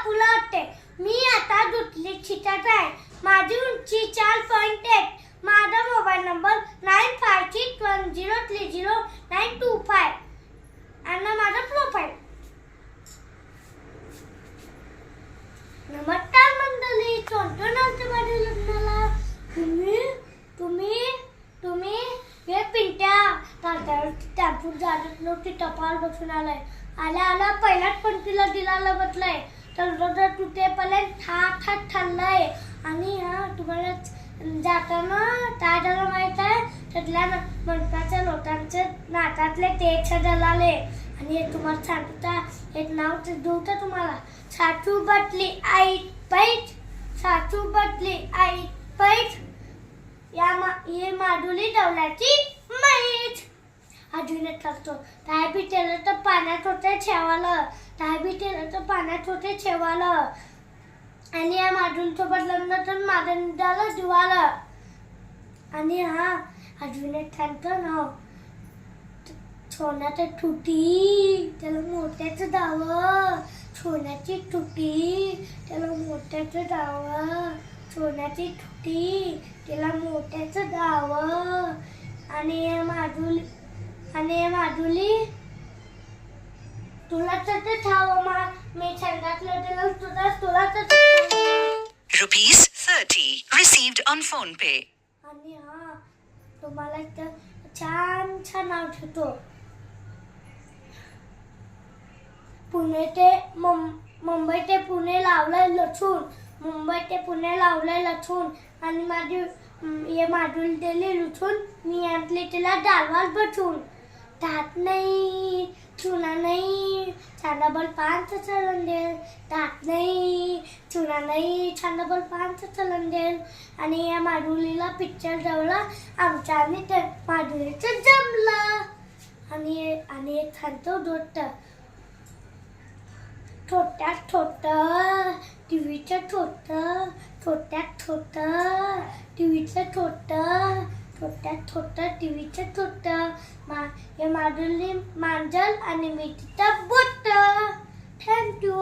बापूला वाटते. मी आता दुधली चिटत आहे. माझी उंची 4.8. माझा मोबाईल नंबर 9561030925 आणि माझा प्रोफाईल. नमस्कार मंडळी, चोंटणाच्या माझ्या लग्नाला तुम्ही हे पिंट्या टॅम्पूत जात नव्हती, टपाल बसून आल्या पहिल्याच पंक्तीला दिलाला बसलाय. तर तू ते पहिले ठाल्लाय. आणि तुम्हाला जाताना काय झालं माहित आहे? त्यातल्या मनपाच्या लोटांचे नाटातले ते जलाले. आणि तुम्हाला सांगता एक नाव देऊ तर तुम्हाला. सासू बदली आई पैठ, सासू बदली आई पैठ, ये माधुरी डवल्याची मैठ. अजून एक करतो. काय बी केलं तर पाण्यात होते ठेवालं, काय बी केलं तर पाण्यात होते ठेवालं. आणि या माधुरीसोबत लग्न तर माधुरीला दिवालं. आणि अजून एक सांगतो ना, सोन्याची तुटी त्याला मोत्याचं दावं, सोन्याची तुटी त्याला मोत्याचं दावं, सोन्याची तुटी त्याला मोत्याचं दावं. आणि माधुरी तुला तर ठाव मी सांगितलं तुला तर ₹30 received on PhonePe. आणि तुम्हाला छान नाव ठेवतो. पुणे ते मुंबई ते पुणे लावलंय लसूण, मुंबई ते पुणे लावलंय लसूण. आणि माझी हे माधुरी दिली लुसून, मी आणली तिला डालवाल बसून. दात नाही चुना नाही, चांदाबल पानचं चलन देल. दात नाही चुना नाही, चांदाबल पानचं चलन देल. आणि या माधुरीला पिक्चर जवळला आमच्या आणि त्या माधुरीचं जमला. आणि एक सांगतो दोस्त. छोट्यात छोटं टीव्हीचं छोटं, छोट्यात छोटं टीव्हीचं छोटं, छोट्यात छोटं टीव्हीचं छोटं. हे माधुरी मांजल आणि मी तिचा बोट. थँक्यू.